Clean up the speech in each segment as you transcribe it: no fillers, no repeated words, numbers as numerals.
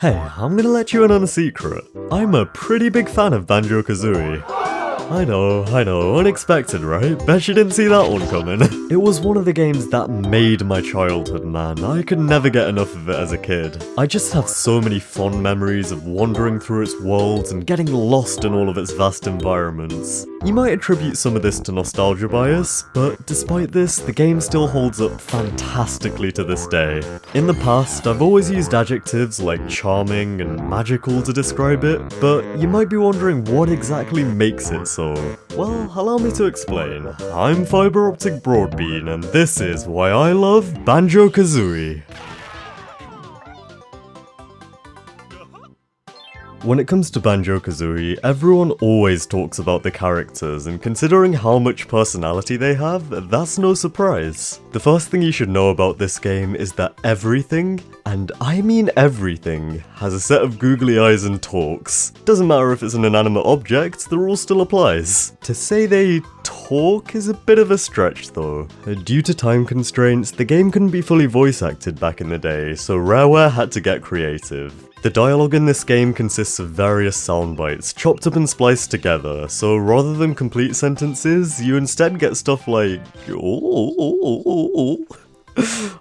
Hey, I'm gonna let you in on a secret. I'm a pretty big fan of Banjo-Kazooie. I know, unexpected, right? Bet you didn't see that one coming. It was one of the games that made my childhood, man. I could never get enough of it as a kid. I just have so many fond memories of wandering through its worlds and getting lost in all of its vast environments. You might attribute some of this to nostalgia bias, but despite this, the game still holds up fantastically to this day. In the past, I've always used adjectives like charming and magical to describe it, but you might be wondering what exactly makes it so. Well, allow me to explain. I'm FibreOpticBroadBean, and this is why I love Banjo-Kazooie. When it comes to Banjo-Kazooie, everyone always talks about the characters, and considering how much personality they have, that's no surprise. The first thing you should know about this game is that everything, and I mean everything, has a set of googly eyes and talks. Doesn't matter if it's an inanimate object, the rule still applies. To say they talk is a bit of a stretch though. Due to time constraints, the game couldn't be fully voice acted back in the day, so Rareware had to get creative. The dialogue in this game consists of various sound bites, chopped up and spliced together, so rather than complete sentences, you instead get stuff like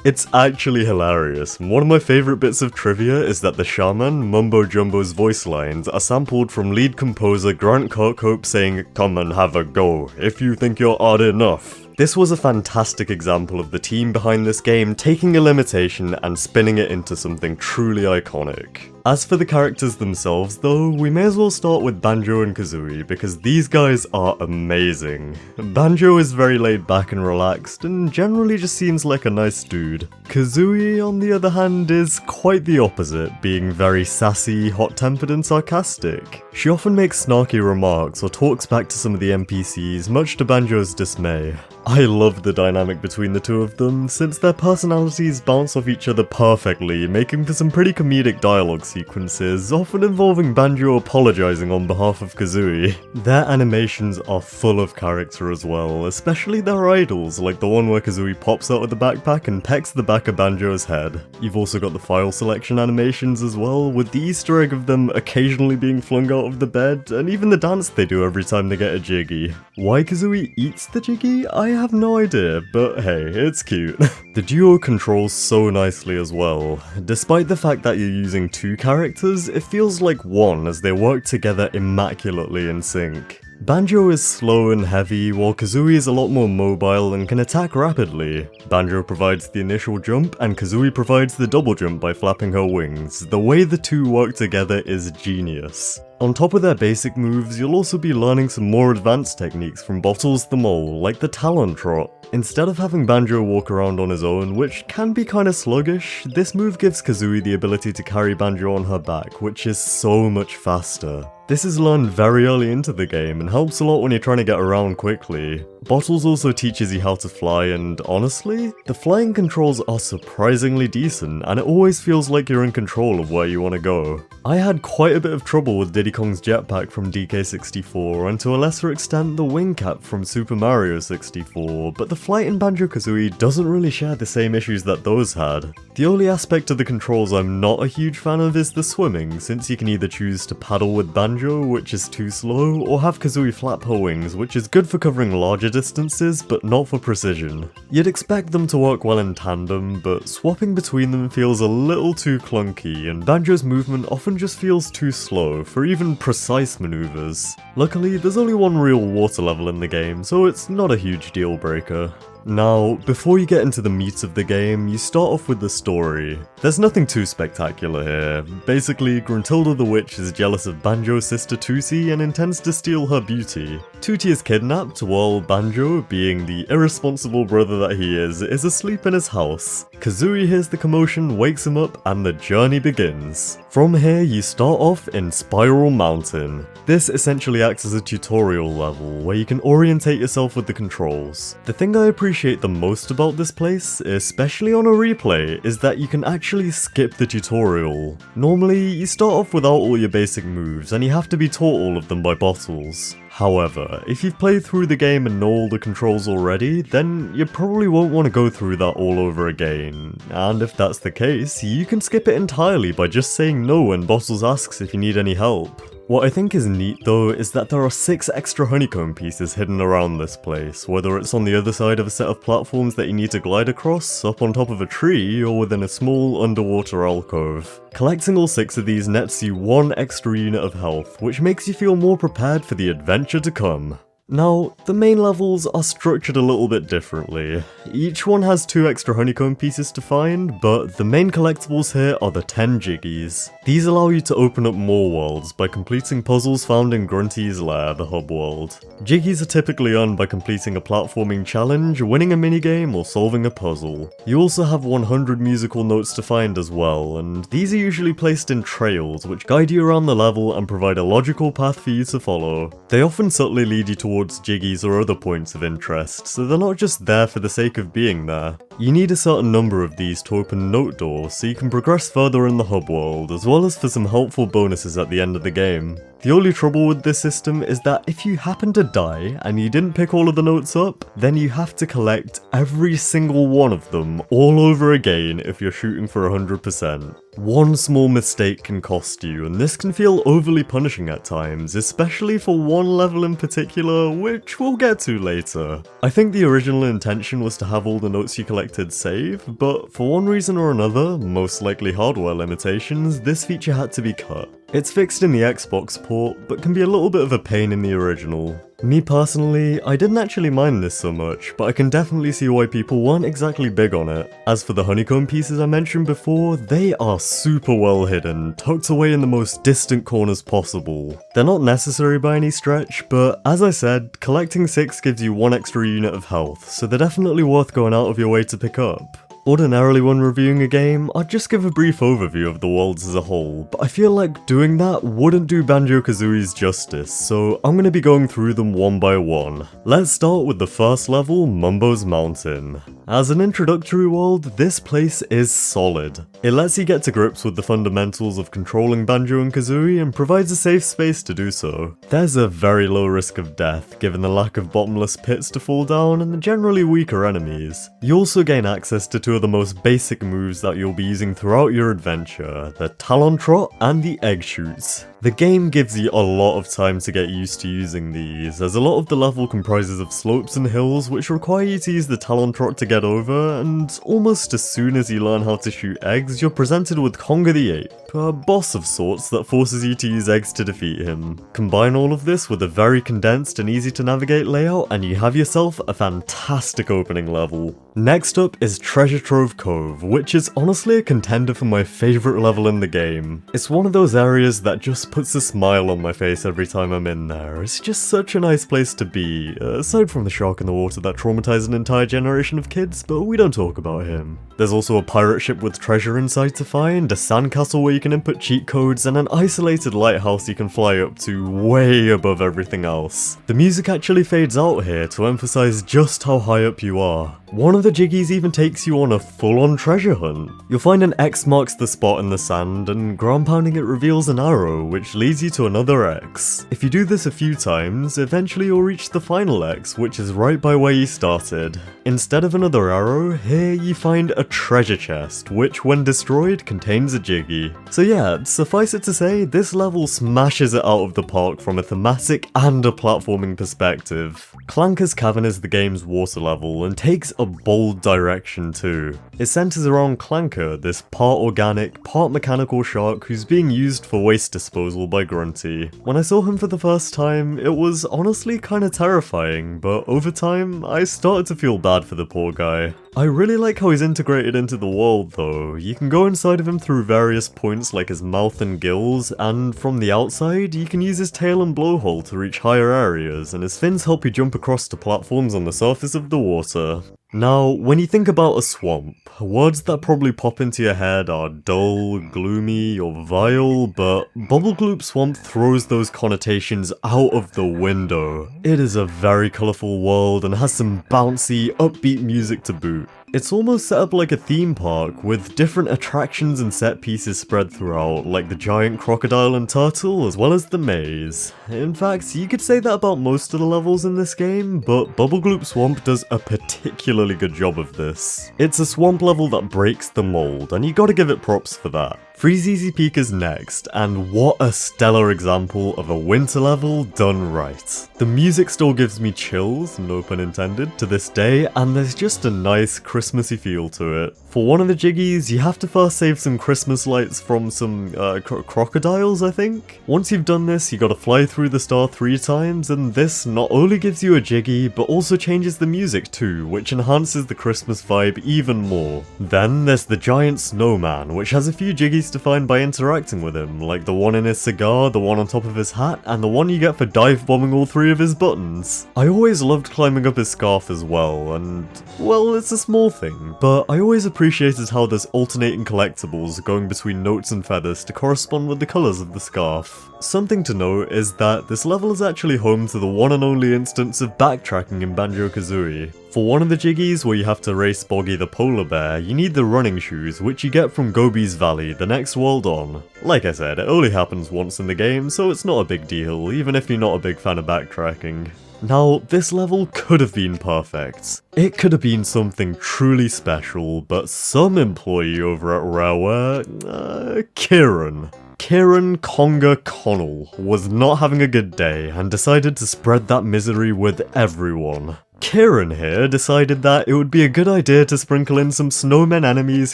It's actually hilarious, and one of my favourite bits of trivia is that the shaman, Mumbo Jumbo's voice lines are sampled from lead composer Grant Kirkhope saying, "Come and have a go, if you think you're odd enough." This was a fantastic example of the team behind this game taking a limitation and spinning it into something truly iconic. As for the characters themselves though, we may as well start with Banjo and Kazooie because these guys are amazing. Banjo is very laid back and relaxed and generally just seems like a nice dude. Kazooie, on the other hand, is quite the opposite, being very sassy, hot-tempered and sarcastic. She often makes snarky remarks or talks back to some of the NPCs, much to Banjo's dismay. I love the dynamic between the two of them, since their personalities bounce off each other perfectly, making for some pretty comedic dialogue sequences, often involving Banjo apologising on behalf of Kazooie. Their animations are full of character as well, especially their idols, like the one where Kazooie pops out of the backpack and pecks the back of Banjo's head. You've also got the file selection animations as well, with the Easter egg of them occasionally being flung out of the bed, and even the dance they do every time they get a jiggy. Why Kazooie eats the jiggy? I have no idea, but hey, it's cute. The duo controls so nicely as well. Despite the fact that you're using two characters, it feels like one as they work together immaculately in sync. Banjo is slow and heavy, while Kazooie is a lot more mobile and can attack rapidly. Banjo provides the initial jump, and Kazooie provides the double jump by flapping her wings. The way the two work together is genius. On top of their basic moves, you'll also be learning some more advanced techniques from Bottles the Mole, like the Talon Trot. Instead of having Banjo walk around on his own, which can be kinda sluggish, this move gives Kazooie the ability to carry Banjo on her back, which is so much faster. This is learned very early into the game and helps a lot when you're trying to get around quickly. Bottles also teaches you how to fly, and honestly, the flying controls are surprisingly decent and it always feels like you're in control of where you want to go. I had quite a bit of trouble with Diddy Kong's jetpack from DK64 and to a lesser extent the wing cap from Super Mario 64, but the flight in Banjo-Kazooie doesn't really share the same issues that those had. The only aspect of the controls I'm not a huge fan of is the swimming, since you can either choose to paddle with Banjo, which is too slow, or have Kazooie flap her wings, which is good for covering larger distances, but not for precision. You'd expect them to work well in tandem, but swapping between them feels a little too clunky, and Banjo's movement often just feels too slow for even precise maneuvers. Luckily, there's only one real water level in the game, so it's not a huge deal breaker. Now, before you get into the meat of the game, you start off with the story. There's nothing too spectacular here. Basically, Gruntilda the Witch is jealous of Banjo's sister Tootie and intends to steal her beauty. Tootie is kidnapped while Banjo, being the irresponsible brother that he is asleep in his house. Kazooie hears the commotion, wakes him up, and the journey begins. From here, you start off in Spiral Mountain. This essentially acts as a tutorial level, where you can orientate yourself with the controls. The thing I appreciate appreciate the most about this place, especially on a replay, is that you can actually skip the tutorial. Normally, you start off without all your basic moves, and you have to be taught all of them by bottles. However, if you've played through the game and know all the controls already, then you probably won't want to go through that all over again. And if that's the case, you can skip it entirely by just saying no when Bottles asks if you need any help. What I think is neat though is that there are 6 extra honeycomb pieces hidden around this place, whether it's on the other side of a set of platforms that you need to glide across, up on top of a tree, or within a small underwater alcove. Collecting all 6 of these nets you 1 extra unit of health, which makes you feel more prepared for the adventure to come. Now, the main levels are structured a little bit differently. Each one has 2 extra honeycomb pieces to find, but the main collectibles here are the 10 jiggies. These allow you to open up more worlds by completing puzzles found in Grunty's Lair, the hub world. Jiggies are typically earned by completing a platforming challenge, winning a minigame, or solving a puzzle. You also have 100 musical notes to find as well, and these are usually placed in trails which guide you around the level and provide a logical path for you to follow. They often subtly lead you towards jiggies or other points of interest, so they're not just there for the sake of being there. You need a certain number of these to open note doors so you can progress further in the hub world, as well as for some helpful bonuses at the end of the game. The only trouble with this system is that if you happen to die and you didn't pick all of the notes up, then you have to collect every single one of them all over again if you're shooting for 100%. One small mistake can cost you, and this can feel overly punishing at times, especially for one level in particular, which we'll get to later. I think the original intention was to have all the notes you collected save, but for one reason or another, most likely hardware limitations, this feature had to be cut. It's fixed in the Xbox port, but can be a little bit of a pain in the original. Me personally, I didn't actually mind this so much, but I can definitely see why people weren't exactly big on it. As for the honeycomb pieces I mentioned before, they are super well hidden, tucked away in the most distant corners possible. They're not necessary by any stretch, but as I said, collecting 6 gives you 1 extra unit of health, so they're definitely worth going out of your way to pick up. Ordinarily when reviewing a game, I'd just give a brief overview of the worlds as a whole, but I feel like doing that wouldn't do Banjo-Kazooie's justice, so I'm going to be going through them one by one. Let's start with the first level, Mumbo's Mountain. As an introductory world, this place is solid. It lets you get to grips with the fundamentals of controlling Banjo and Kazooie and provides a safe space to do so. There's a very low risk of death, given the lack of bottomless pits to fall down and the generally weaker enemies. You also gain access to 2 of the most basic moves that you'll be using throughout your adventure, the Talon Trot and the Egg Shoots. The game gives you a lot of time to get used to using these, as a lot of the level comprises of slopes and hills which require you to use the Talon Trot to get over, and almost as soon as you learn how to shoot eggs, you're presented with Conga the Ape, a boss of sorts that forces you to use eggs to defeat him. Combine all of this with a very condensed and easy to navigate layout and you have yourself a fantastic opening level. Next up is Treasure Trove Cove, which is honestly a contender for my favourite level in the game. It's one of those areas that just puts a smile on my face every time I'm in there. It's just such a nice place to be, aside from the shark in the water that traumatized an entire generation of kids, but we don't talk about him. There's also a pirate ship with treasure inside to find, a sandcastle where you can input cheat codes, and an isolated lighthouse you can fly up to way above everything else. The music actually fades out here to emphasize just how high up you are. One of the jiggies even takes you on a full-on treasure hunt. You'll find an X marks the spot in the sand, and ground pounding it reveals an arrow, which leads you to another X. If you do this a few times, eventually you'll reach the final X, which is right by where you started. Instead of another arrow, here you find a treasure chest, which when destroyed contains a jiggy. So yeah, suffice it to say, this level smashes it out of the park from a thematic and a platforming perspective. Clanker's Cavern is the game's water level, and takes a bold direction too. It centers around Clanker, this part organic, part mechanical shark who's being used for waste disposal by Grunty. When I saw him for the first time, it was honestly kinda terrifying, but over time, I started to feel bad for the poor guy. I really like how he's integrated into the world though. You can go inside of him through various points like his mouth and gills, and from the outside, you can use his tail and blowhole to reach higher areas, and his fins help you jump across to platforms on the surface of the water. Now, when you think about a swamp, words that probably pop into your head are dull, gloomy, or vile, but Bubblegloop Swamp throws those connotations out of the window. It is a very colourful world and has some bouncy, upbeat music to boot. It's almost set up like a theme park, with different attractions and set pieces spread throughout, like the giant crocodile and turtle, as well as the maze. In fact, you could say that about most of the levels in this game, but Bubblegloop Swamp does a particularly good job of this. It's a swamp level that breaks the mold, and you gotta give it props for that. Freezeezy Peak is next, and what a stellar example of a winter level done right. The music still gives me chills, no pun intended, to this day, and there's just a nice Christmassy feel to it. For one of the jiggies, you have to first save some Christmas lights from some crocodiles, I think? Once you've done this, you gotta fly through the star 3 times, and this not only gives you a jiggy, but also changes the music too, which enhances the Christmas vibe even more. Then there's the giant snowman, which has a few jiggies to find by interacting with him, like the one in his cigar, the one on top of his hat, and the one you get for dive bombing all 3 of his buttons. I always loved climbing up his scarf as well, and well, it's a small thing, but I always appreciated how there's alternating collectibles going between notes and feathers to correspond with the colours of the scarf. Something to note is that this level is actually home to the one and only instance of backtracking in Banjo-Kazooie. For one of the jiggies where you have to race Boggy the polar bear, you need the running shoes, which you get from Gobi's Valley, the next world on. Like I said, it only happens once in the game, so it's not a big deal, even if you're not a big fan of backtracking. Now, this level could have been perfect. It could have been something truly special, but some employee over at Rareware, Kieran Conga Connell was not having a good day and decided to spread that misery with everyone. Kieran here decided that it would be a good idea to sprinkle in some snowmen enemies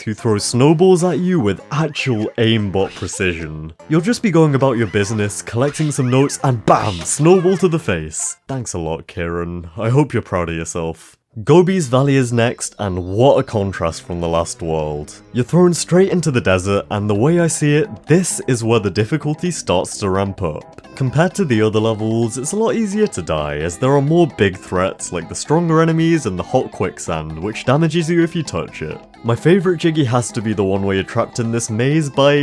who throw snowballs at you with actual aimbot precision. You'll just be going about your business, collecting some notes, and BAM! Snowball to the face. Thanks a lot, Kieran. I hope you're proud of yourself. Gobi's Valley is next, and what a contrast from the last world. You're thrown straight into the desert, and the way I see it, this is where the difficulty starts to ramp up. Compared to the other levels, it's a lot easier to die, as there are more big threats like the stronger enemies and the hot quicksand, which damages you if you touch it. My favourite jiggy has to be the one where you're trapped in this maze by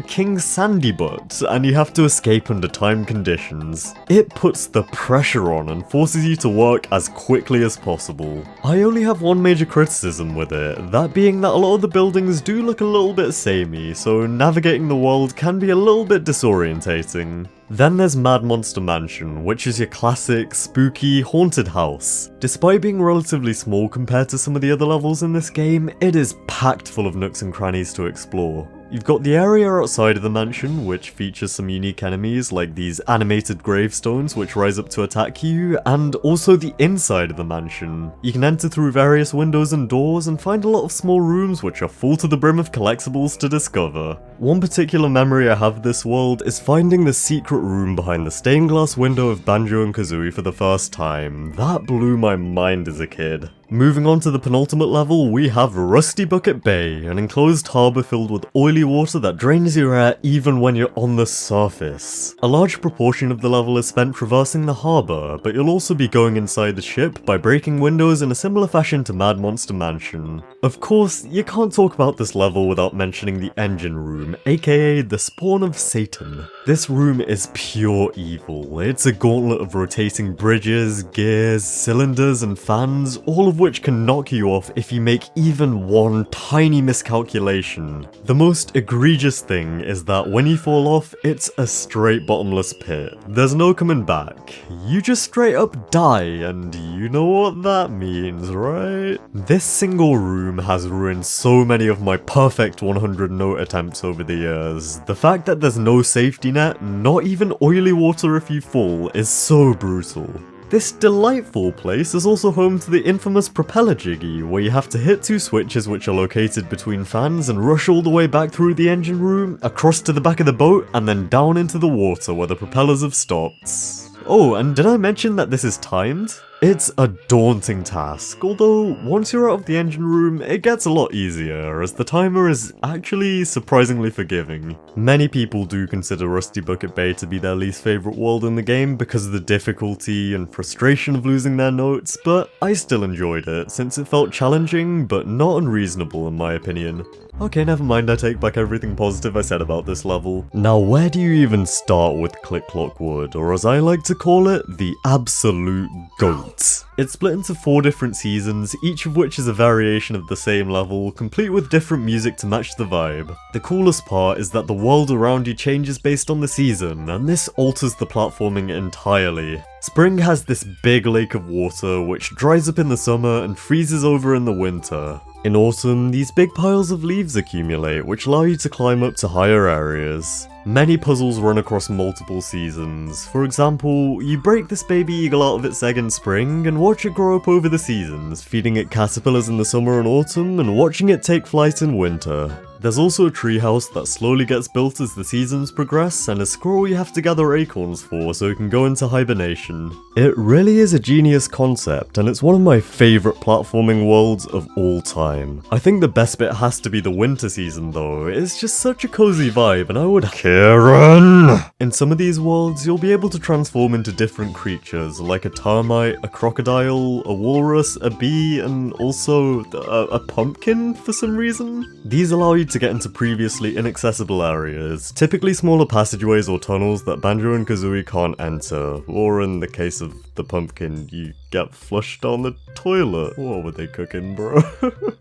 King Sandybutt, and you have to escape under time conditions. It puts the pressure on and forces you to work as quickly as possible. I only have one major criticism with it, that being that a lot of the buildings do look a little bit samey, so navigating the world can be a little bit disorientating. Then there's Mad Monster Mansion, which is your classic, spooky, haunted house. Despite being relatively small compared to some of the other levels in this game, it is packed full of nooks and crannies to explore. You've got the area outside of the mansion, which features some unique enemies like these animated gravestones which rise up to attack you, and also the inside of the mansion. You can enter through various windows and doors and find a lot of small rooms which are full to the brim of collectibles to discover. One particular memory I have of this world is finding the secret room behind the stained glass window of Banjo and Kazooie for the first time. That blew my mind as a kid. Moving on to the penultimate level, we have Rusty Bucket Bay, an enclosed harbour filled with oily water that drains your air even when you're on the surface. A large proportion of the level is spent traversing the harbour, but you'll also be going inside the ship by breaking windows in a similar fashion to Mad Monster Mansion. Of course, you can't talk about this level without mentioning the engine room, aka the spawn of Satan. This room is pure evil. It's a gauntlet of rotating bridges, gears, cylinders, and fans, all of which can knock you off if you make even one tiny miscalculation. The most egregious thing is that when you fall off, it's a straight bottomless pit. There's no coming back. You just straight up die, and you know what that means, right? This single room has ruined so many of my perfect 100 note attempts over the years. The fact that there's no safety net, not even oily water if you fall, is so brutal. This delightful place is also home to the infamous propeller jiggy, where you have to hit 2 switches which are located between fans and rush all the way back through the engine room, across to the back of the boat, and then down into the water where the propellers have stopped. Oh, and did I mention that this is timed? It's a daunting task, although once you're out of the engine room, it gets a lot easier, as the timer is actually surprisingly forgiving. Many people do consider Rusty Bucket Bay to be their least favourite world in the game because of the difficulty and frustration of losing their notes, but I still enjoyed it, since it felt challenging, but not unreasonable in my opinion. Okay, never mind, I take back everything positive I said about this level. Now, where do you even start with Click Clock Wood, or as I like to call it, the absolute GOAT? It's split into 4 different seasons, each of which is a variation of the same level, complete with different music to match the vibe. The coolest part is that the world around you changes based on the season, and this alters the platforming entirely. Spring has this big lake of water which dries up in the summer and freezes over in the winter. In autumn, these big piles of leaves accumulate, which allow you to climb up to higher areas. Many puzzles run across multiple seasons. For example, you break this baby eagle out of its egg in spring and watch it grow up over the seasons, feeding it caterpillars in the summer and autumn and watching it take flight in winter. There's also a treehouse that slowly gets built as the seasons progress, and a squirrel you have to gather acorns for so it can go into hibernation. It really is a genius concept, and it's one of my favourite platforming worlds of all time. I think the best bit has to be the winter season though. It's just such a cozy vibe, and I would— Kieran! In some of these worlds, you'll be able to transform into different creatures, like a termite, a crocodile, a walrus, a bee, and also a pumpkin for some reason. These allow you to get into previously inaccessible areas, typically smaller passageways or tunnels that Banjo and Kazooie can't enter, or in the case of the pumpkin, you get flushed down the toilet. What were they cooking, bro?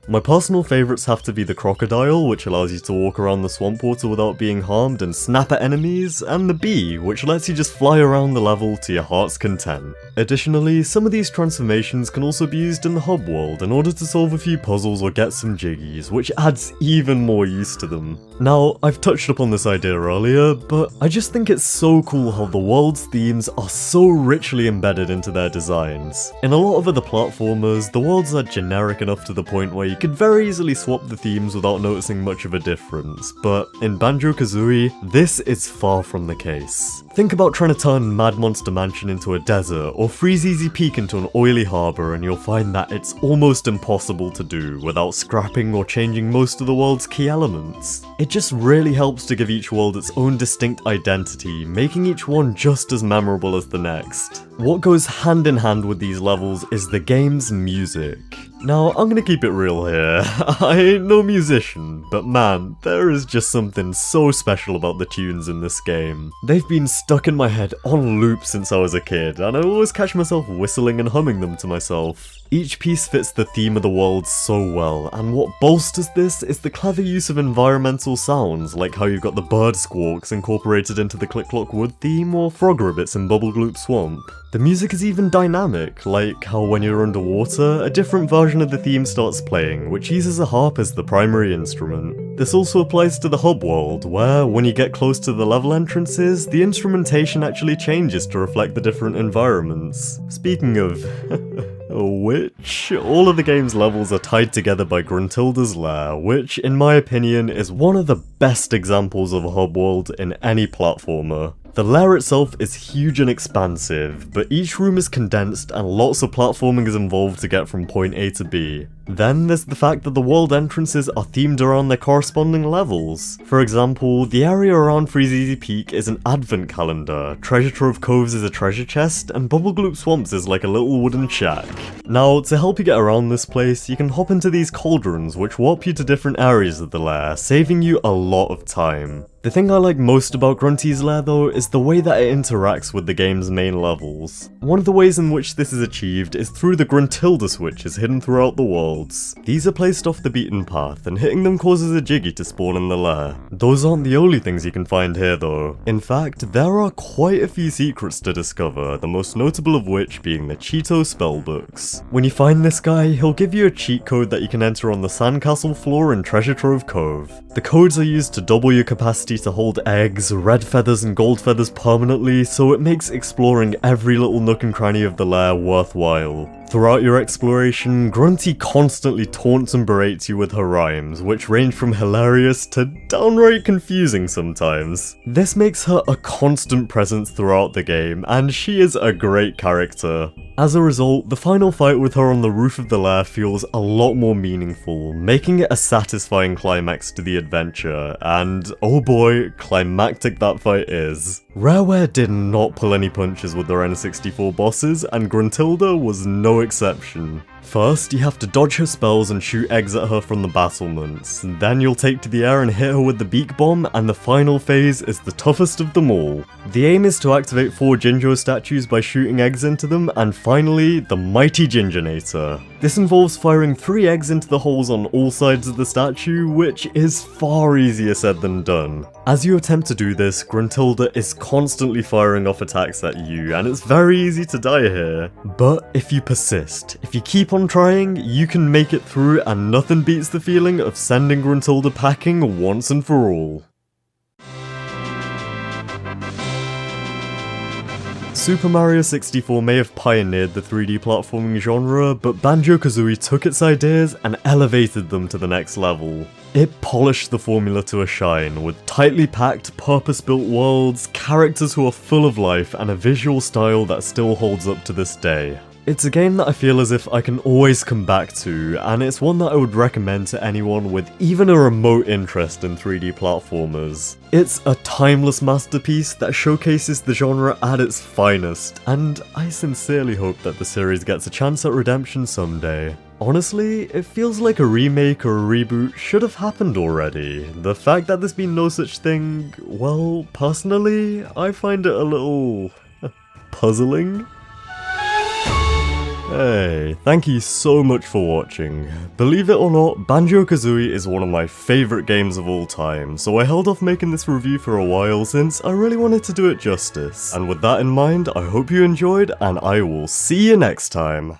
My personal favourites have to be the crocodile, which allows you to walk around the swamp water without being harmed and snap at enemies, and the bee, which lets you just fly around the level to your heart's content. Additionally, some of these transformations can also be used in the hub world in order to solve a few puzzles or get some jiggies, which adds even more use to them. Now, I've touched upon this idea earlier, but I just think it's so cool how the world's themes are so richly embedded into their designs. In a lot of other platformers, the worlds are generic enough to the point where you could very easily swap the themes without noticing much of a difference, but in Banjo-Kazooie, this is far from the case. Think about trying to turn Mad Monster Mansion into a desert, or Freeze Easy Peak into an oily harbour, and you'll find that it's almost impossible to do without scrapping or changing most of the world's key elements. It just really helps to give each world its own distinct identity, making each one just as memorable as the next. What goes hand in hand with these levels is the game's music. Now, I'm gonna keep it real here. I ain't no musician, but man, there is just something so special about the tunes in this game. They've been stuck in my head on loop since I was a kid, and I always catch myself whistling and humming them to myself. Each piece fits the theme of the world so well, and what bolsters this is the clever use of environmental sounds, like how you've got the bird squawks incorporated into the Click Clock Wood theme, or frog ribbits in Bubble Gloop Swamp. The music is even dynamic, like how when you're underwater, a different version of the theme starts playing, which uses a harp as the primary instrument. This also applies to the hub world, where, when you get close to the level entrances, the instrumentation actually changes to reflect the different environments. Speaking of which, all of the game's levels are tied together by Gruntilda's Lair, which, in my opinion, is one of the best examples of a hub world in any platformer. The lair itself is huge and expansive, but each room is condensed and lots of platforming is involved to get from point A to B. Then there's the fact that the world entrances are themed around their corresponding levels. For example, the area around Freeze Easy Peak is an advent calendar, Treasure Trove Coves is a treasure chest, and Bubble Gloop Swamps is like a little wooden shack. Now, to help you get around this place, you can hop into these cauldrons which warp you to different areas of the lair, saving you a lot of time. The thing I like most about Grunty's Lair though is the way that it interacts with the game's main levels. One of the ways in which this is achieved is through the Gruntilda switches hidden throughout the worlds. These are placed off the beaten path, and hitting them causes a jiggy to spawn in the lair. Those aren't the only things you can find here though. In fact, there are quite a few secrets to discover, the most notable of which being the Cheeto spellbooks. When you find this guy, he'll give you a cheat code that you can enter on the sandcastle floor in Treasure Trove Cove. The codes are used to double your capacity to hold eggs, red feathers and gold feathers permanently, so it makes exploring every little nook and cranny of the lair worthwhile. Throughout your exploration, Grunty constantly taunts and berates you with her rhymes, which range from hilarious to downright confusing sometimes. This makes her a constant presence throughout the game, and she is a great character. As a result, the final fight with her on the roof of the lair feels a lot more meaningful, making it a satisfying climax to the adventure, and oh boy, climactic that fight is. Rareware did not pull any punches with their N64 bosses, and Gruntilda was no exception. First, you have to dodge her spells and shoot eggs at her from the battlements. Then you'll take to the air and hit her with the beak bomb, and the final phase is the toughest of them all. The aim is to activate 4 Jinjo statues by shooting eggs into them, and finally, the mighty Jinjonator. This involves firing 3 eggs into the holes on all sides of the statue, which is far easier said than done. As you attempt to do this, Gruntilda is constantly firing off attacks at you, and it's very easy to die here. But if you persist, if you keep on trying, you can make it through, and nothing beats the feeling of sending Gruntilda packing once and for all. Super Mario 64 may have pioneered the 3D platforming genre, but Banjo-Kazooie took its ideas and elevated them to the next level. It polished the formula to a shine, with tightly packed, purpose-built worlds, characters who are full of life, and a visual style that still holds up to this day. It's a game that I feel as if I can always come back to, and it's one that I would recommend to anyone with even a remote interest in 3D platformers. It's a timeless masterpiece that showcases the genre at its finest, and I sincerely hope that the series gets a chance at redemption someday. Honestly, it feels like a remake or a reboot should have happened already. The fact that there's been no such thing, well, personally, I find it a little puzzling. Hey, thank you so much for watching. Believe it or not, Banjo-Kazooie is one of my favourite games of all time, so I held off making this review for a while since I really wanted to do it justice. And with that in mind, I hope you enjoyed, and I will see you next time.